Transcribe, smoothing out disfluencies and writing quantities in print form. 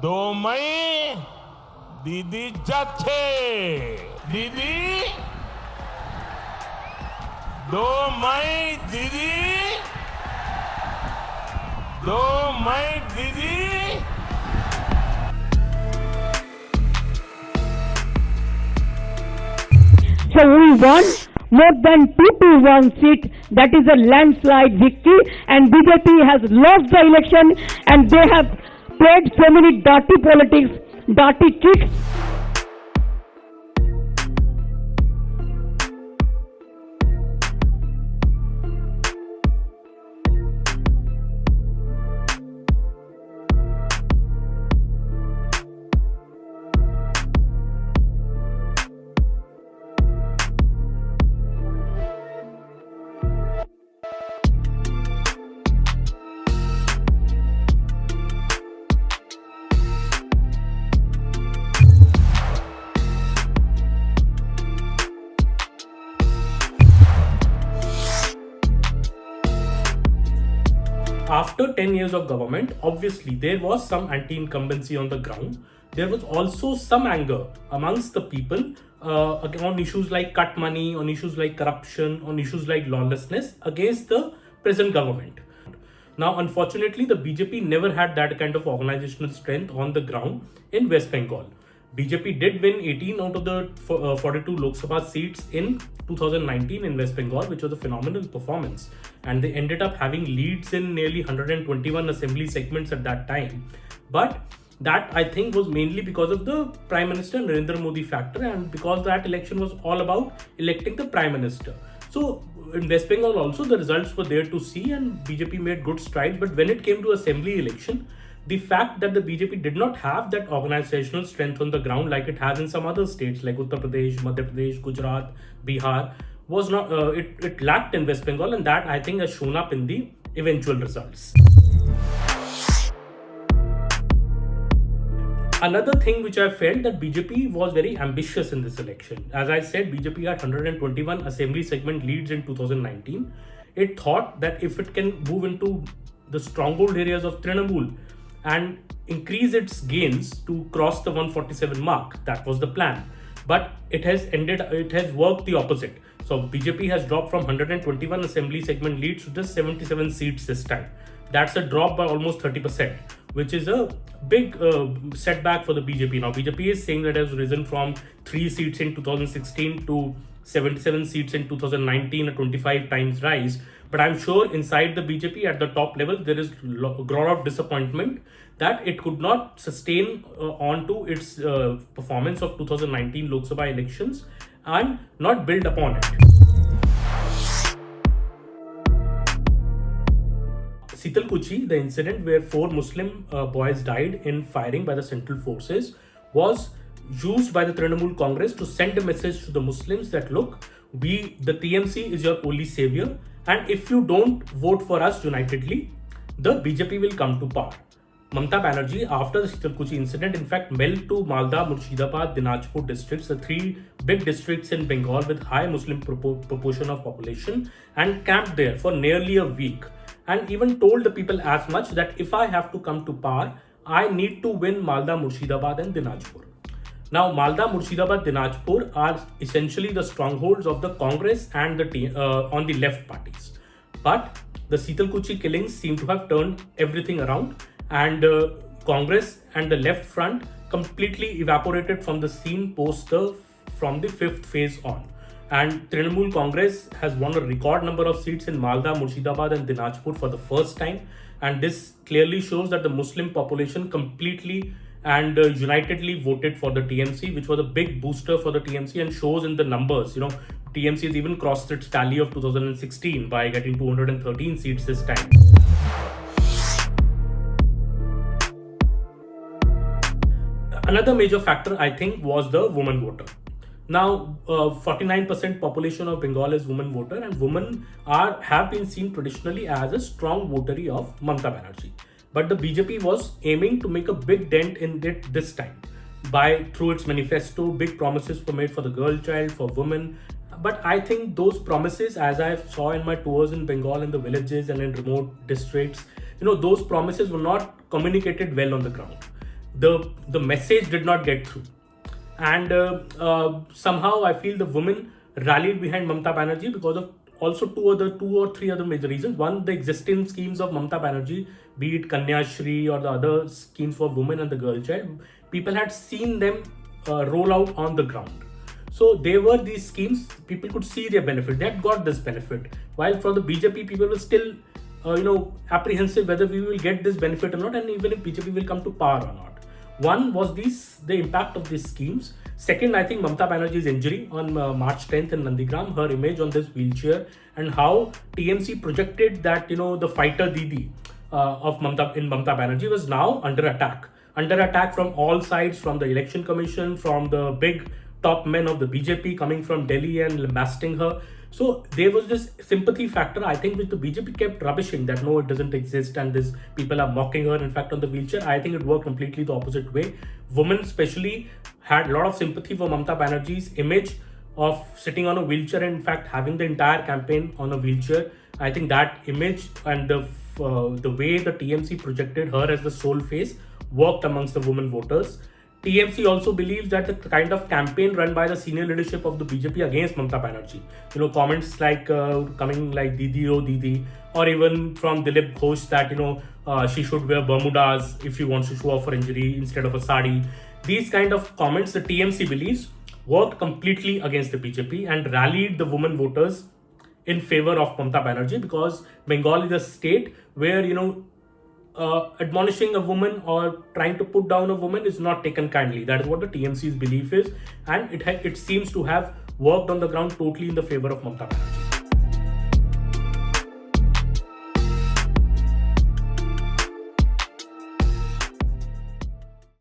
दो मई दीदी जाथे दीदी 2 मई दीदी 2 मई दीदी So we won more than 2-1 seat. That is a landslide victory. And BJP has lost the election, and they have played so many dirty politics, dirty tricks. After 10 years of government, obviously there was some anti-incumbency on the ground. There was also some anger amongst the people on issues like cut money, on issues like corruption, on issues like lawlessness against the present government. Now, unfortunately, the BJP never had that kind of organizational strength on the ground in West Bengal. BJP did win 18 out of the 42 Lok Sabha seats in 2019 in West Bengal, which was a phenomenal performance. And they ended up having leads in nearly 121 assembly segments at that time. But that, I think, was mainly because of the Prime Minister Narendra Modi factor, and because that election was all about electing the Prime Minister. So in West Bengal also, the results were there to see, and BJP made good strides. But when it came to assembly election, the fact that the BJP did not have that organizational strength on the ground like it has in some other states like Uttar Pradesh, Madhya Pradesh, Gujarat, Bihar, was not it lacked in West Bengal, and that, I think, has shown up in the eventual results. Another thing which I felt, that BJP was very ambitious in this election. As I said, BJP had 121 assembly segment leads in 2019. It thought that if it can move into the stronghold areas of Trinamool and increase its gains to cross the 147 mark, that was the plan. But it has worked the opposite. So BJP has dropped from 121 assembly segment leads to just 77 seats this time. That's a drop by almost 30%, which is a big setback for the BJP. Now, BJP is saying that it has risen from 3 seats in 2016 to 77 seats in 2019, a 25 times rise. But I'm sure inside the BJP at the top level, there is a lot of disappointment that it could not sustain on to its performance of 2019 Lok Sabha elections and not build upon it. Sitalkuchi, the incident where 4 Muslim boys died in firing by the central forces, was used by the Trinamool Congress to send a message to the Muslims that, look, the TMC is your only savior, and if you don't vote for us unitedly, the BJP will come to power. Mamata Banerjee, after the Sitalkuchi incident, in fact, mailed to Malda, Murshidabad, Dinajpur districts, the 3 big districts in Bengal with high Muslim proportion of population, and camped there for nearly a week. And even told the people as much that if I have to come to power, I need to win Malda, Murshidabad and Dinajpur. Now, Malda, Murshidabad, Dinajpur are essentially the strongholds of the Congress and the on the left parties. But the Sitalkuchi killings seem to have turned everything around, and Congress and the left front completely evaporated from the scene from the 5th phase on. And Trinamool Congress has won a record number of seats in Malda, Murshidabad and Dinajpur for the first time. And this clearly shows that the Muslim population completely and unitedly voted for the TMC, which was a big booster for the TMC and shows in the numbers. You know, TMC has even crossed its tally of 2016 by getting 213 seats this time. Another major factor, I think, was the woman voter. Now, 49% population of Bengal is women voter, and women have been seen traditionally as a strong votary of Mamata Banerjee. But the BJP was aiming to make a big dent in it this time. Through its manifesto, big promises were made for the girl child, for women. But I think those promises, as I saw in my tours in Bengal, in the villages and in remote districts, those promises were not communicated well on the ground. the message did not get through. And somehow I feel the women rallied behind Mamata Banerjee because of also two or three other major reasons. One, the existing schemes of Mamata Banerjee, be it Kanya Shri or the other schemes for women and the girl child, people had seen them roll out on the ground. So there were these schemes, people could see their benefit, they had got this benefit. While for the BJP, people were still apprehensive whether we will get this benefit or not, and even if BJP will come to power or not. One was the impact of these schemes. Second, I think Mamata Banerjee's injury on March 10th in Nandigram, her image on this wheelchair, and how TMC projected that the fighter Didi of Mamata Banerjee was now under attack from all sides, from the election commission, from the big top men of the BJP coming from Delhi and lambasting her. So there was this sympathy factor, I think, which the BJP kept rubbishing, that no, it doesn't exist and this people are mocking her. In fact, on the wheelchair, I think it worked completely the opposite way. Women especially had a lot of sympathy for Mamata Banerjee's image of sitting on a wheelchair and in fact having the entire campaign on a wheelchair. I think that image and the way the TMC projected her as the sole face worked amongst the women voters. TMC also believes that the kind of campaign run by the senior leadership of the BJP against Mamata Banerjee, comments like coming like Didi oh Didi, or even from Dilip Ghosh that she should wear Bermudas if she wants to show off her injury instead of a sari. These kind of comments, the TMC believes, worked completely against the BJP and rallied the women voters in favor of Mamata Banerjee, because Bengal is a state where admonishing a woman or trying to put down a woman is not taken kindly. That is what the TMC's belief is, and it seems to have worked on the ground totally in the favor of Mamata Banerjee.